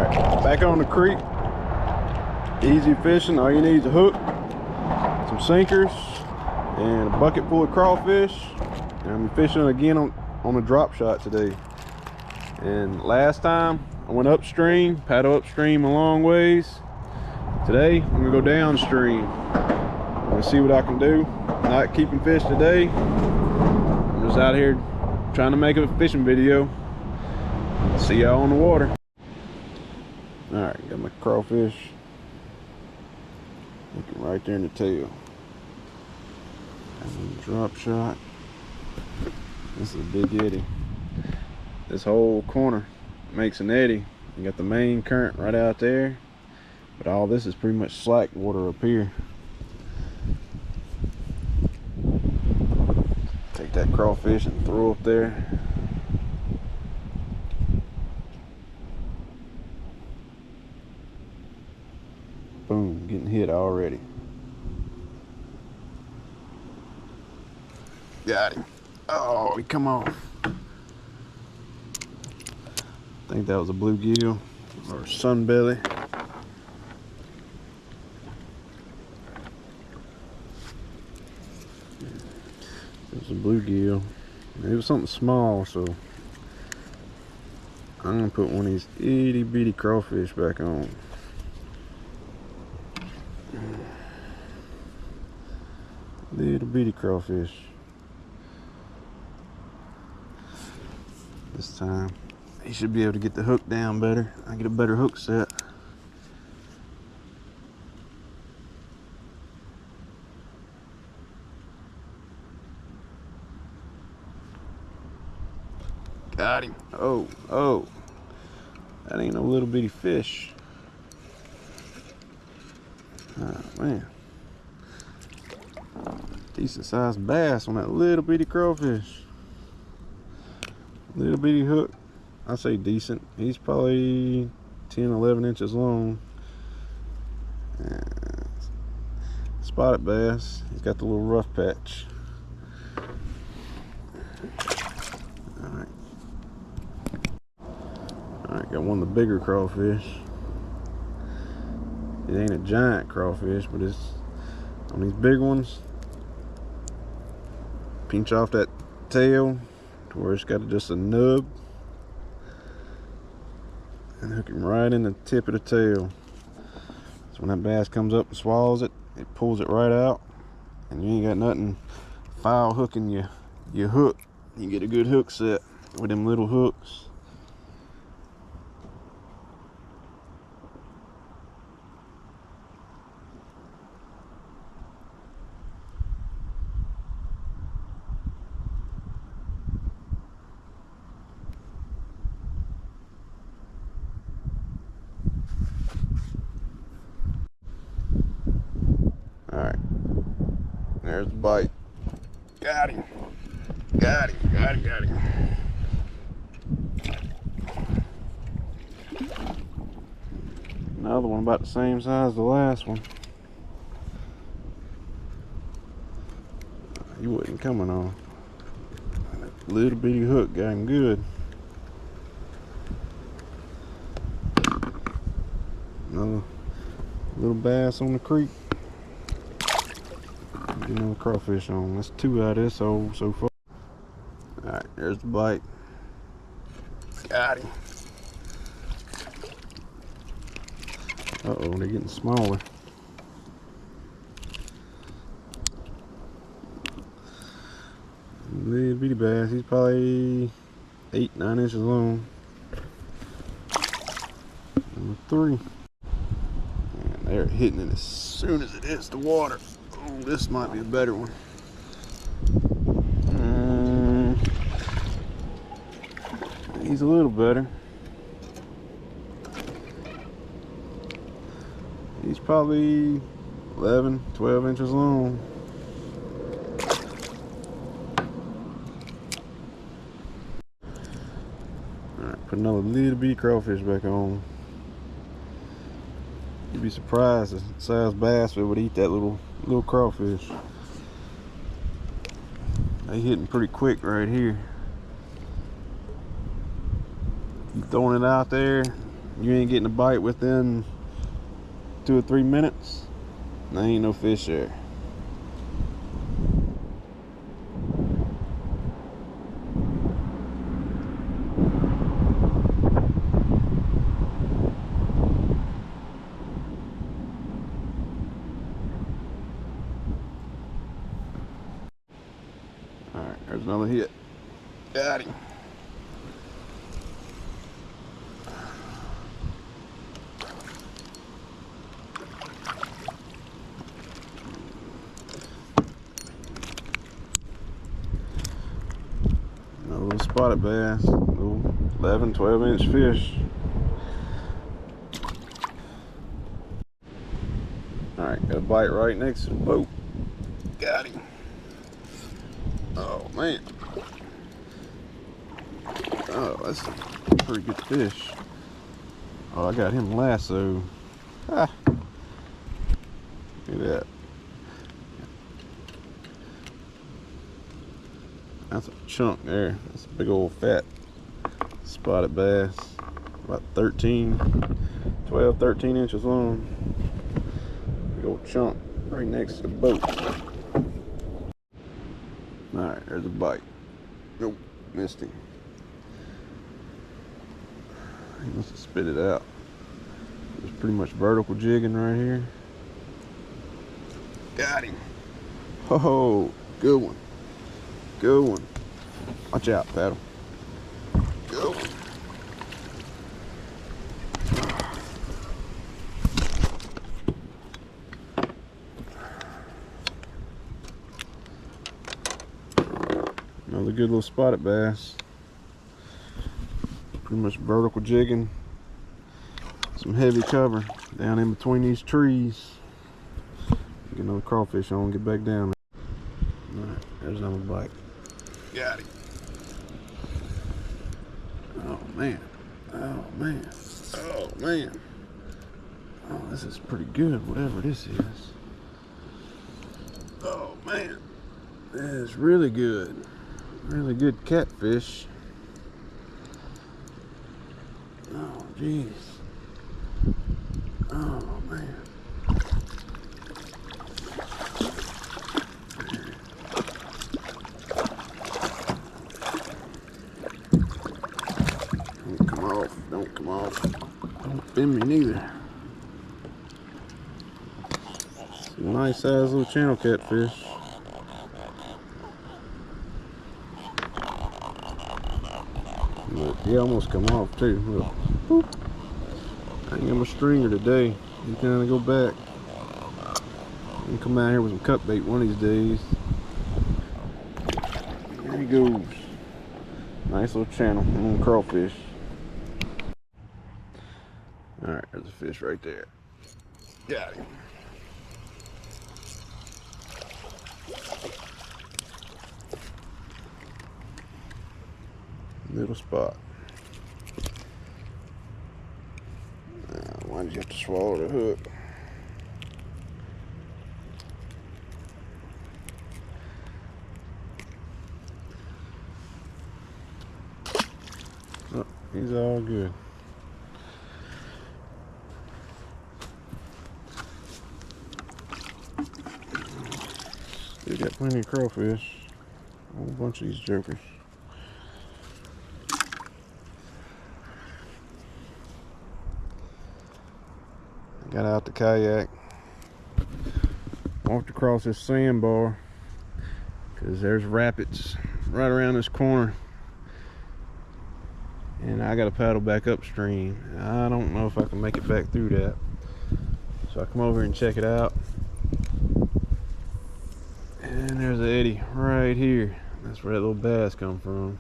Alright, back on the creek. Easy fishing. All you need is a hook, some sinkers, and a bucket full of crawfish. And I'm fishing again on a drop shot today. And last time I went upstream, paddle upstream a long ways. Today I'm gonna go downstream. I'm gonna see what I can do. Not keeping fish today. I'm just out here trying to make a fishing video. See y'all on the water. Alright, got my crawfish looking right there in the tail. Drop shot. This is a big eddy. This whole corner makes an eddy. You got the main current right out there, but all this is pretty much slack water up here. Take that crawfish and throw up there. Boom, getting hit already. Got him. Oh, he come off. I think that was a bluegill or sunbelly. It was a bluegill. It was something small, so I'm gonna put one of these itty bitty crawfish back on. Little bitty crawfish. This time he should be able to get the hook down better. I get a better hook set. Got him. Oh, that ain't no little bitty fish. Oh man, decent sized bass on that little bitty crawfish. Little bitty hook. I say decent. He's probably 10-11 inches long. Spotted bass. He's got the little rough patch. Alright, got one of the bigger crawfish. It ain't a giant crawfish, but it's on these big ones. Pinch off that tail to where it's got just a nub and hook him right in the tip of the tail. So when that bass comes up and swallows it, it pulls it right out, and you ain't got nothing foul hooking your hook. You get a good hook set with them little hooks. Alright, there's the bite. Got him. Got him. Another one about the same size as the last one. He wasn't coming on. That little bitty hook got him good. Another little bass on the creek. Get another crawfish on. That's two out of this hole so far. Alright, there's the bite. Got him. Uh-oh, they're getting smaller. Little bitty bass. He's probably 8-9 inches long. Number 3. And they're hitting it as soon as it hits the water. Oh, this might be a better one. He's a little better. He's probably 11-12 inches long. Alright, put another little bitty crawfish back on. You'd be surprised the size bass that would eat that little crawfish. They hitting pretty quick right here. Keep throwing it out there, you ain't getting a bite within 2 or 3 minutes, there ain't no fish there. Alright, there's another hit. Got him. Another little spotted bass, little 11, 12-inch fish. Alright, got a bite right next to the boat. Got him. Oh man. Oh, that's a pretty good fish. Oh, I got him lasso. Ah. Look at that. That's a chunk there. That's a big old fat spotted bass. About 12, 13 inches long. Big old chunk right next to the boat. Alright, there's a bite. Nope, missed him. He must have spit it out. It's pretty much vertical jigging right here. Got him. Oh, good one. Good one. Watch out, paddle. Good one. Another good little spotted bass. Pretty much vertical jigging. Some heavy cover down in between these trees. Get another crawfish on, get back down. Alright, there's another bite. Got him. Oh man. Oh man. Oh man. Oh, this is pretty good, whatever this is. Oh man. That is really good. Really good catfish. Oh jeez. Oh man. Don't come off. Don't come off. Don't bend me neither. Some nice size little channel catfish. But he almost come off too. Look. Boop. I ain't got my stringer today. You kind of go back and come out here with some cut bait one of these days. There he goes. Nice little channel, little crawfish. Alright, there's a fish right there. Got him. Little spot. Why did you have to swallow the hook? Oh, he's all good. Still got plenty of crawfish. A whole bunch of these jokers. Got out the kayak, walked across this sandbar because there's rapids right around this corner, and I got to paddle back upstream. I don't know if I can make it back through that, so I come over and check it out, and there's an eddy right here. That's where that little bass come from.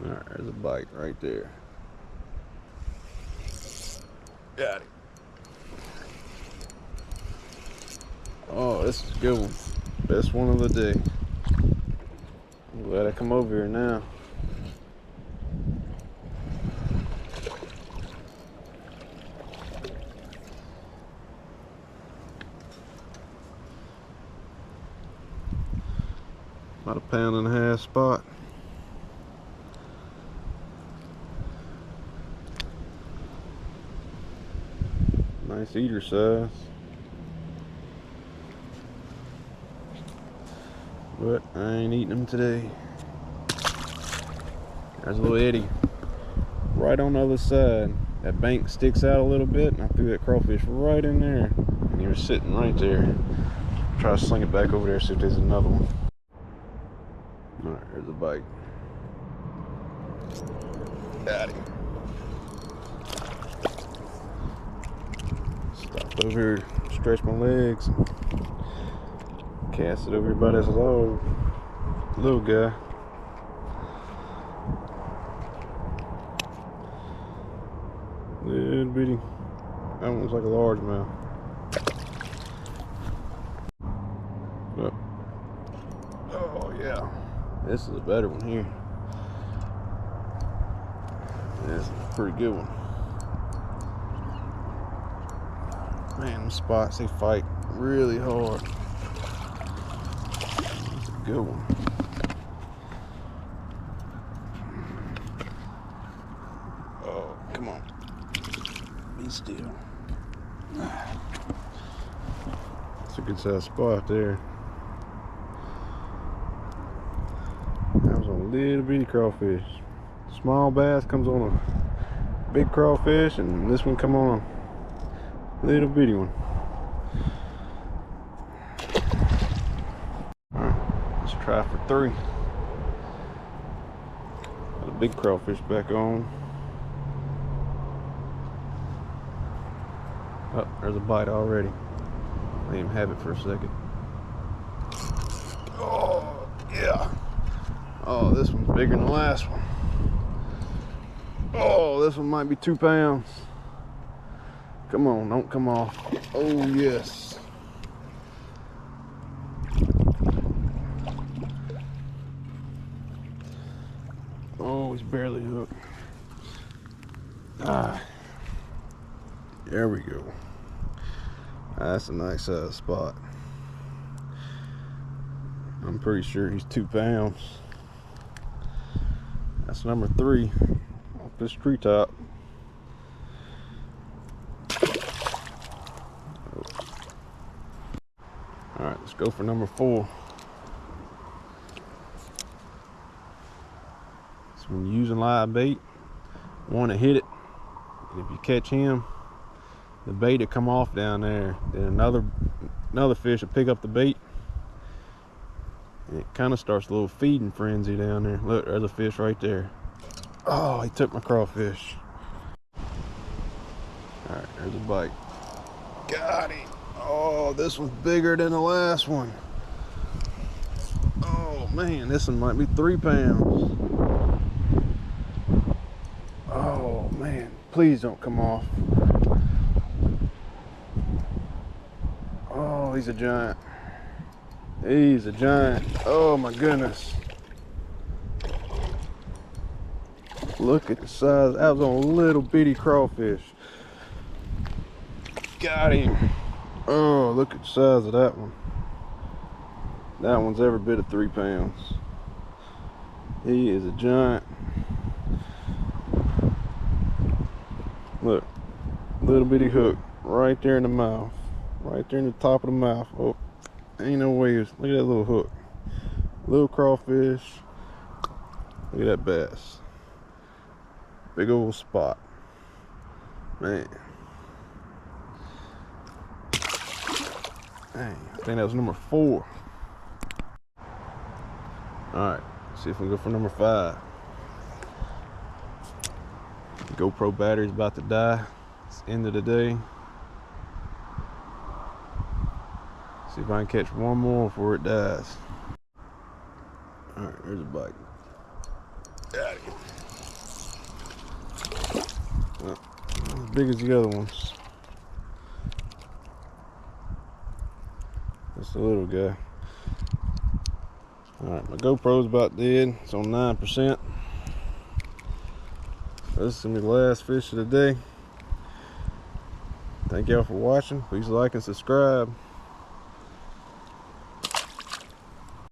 All right, there's a bite right there. Got it. Oh, this is a good one. Best one of the day. I'm glad I come over here now. About a 1.5 pound spot. Nice eater size. But I ain't eating them today. There's a little eddy right on the other side. That bank sticks out a little bit, and I threw that crawfish right in there. And he was sitting right there. Try to sling it back over there, see if there's another one. Alright, there's a bite. Got him. Stop over here, stretch my legs, cast it over here by this little guy. Little bitty. That one's like a largemouth. Oh yeah, this is a better one here. This is a pretty good one. Man, them spots, they fight really hard. That's a good one. Oh, come on. Be still. That's a good sized spot there. That was a little bitty crawfish. Small bass comes on a big crawfish, and this one come on a little bitty one. Alright, let's try for 3. Got a big crawfish back on. Oh, there's a bite already. Let him have it for a second. Oh, yeah. Oh, this one's bigger than the last one. Oh, this one might be 2 pounds. Come on, don't come off. Oh, yes. Oh, he's barely hooked. Ah. There we go. That's a nice spot. I'm pretty sure he's 2 pounds. That's number 3 off this treetop. Alright, let's go for number 4. So when you're using live bait, you want to hit it, and if you catch him, the bait will come off down there. Then another fish will pick up the bait, and it kind of starts a little feeding frenzy down there. Look, there's a fish right there. Oh, he took my crawfish. All right, there's a bite. Got him. Oh, this one's bigger than the last one. Oh man, this one might be 3 pounds. Oh man, please don't come off. Oh, he's a giant. He's a giant. Oh my goodness. Look at the size. That was on a little bitty crawfish. Got him. Oh, look at the size of that one. That one's every bit of 3 pounds. He is a giant. Look, little bitty hook right there in the mouth. Right there in the top of the mouth. Oh, ain't no way. Look at that little hook. Little crawfish. Look at that bass. Big old spot. Man. Dang, I think that was number 4. Alright, see if we can go for number 5. GoPro battery's about to die. It's the end of the day. See if I can catch one more before it dies. Alright, there's a bite. Got him. Not as big as the other ones. Just a little guy. Alright, my GoPro's about dead. It's on 9%. This is gonna be the last fish of the day. Thank y'all for watching. Please like and subscribe.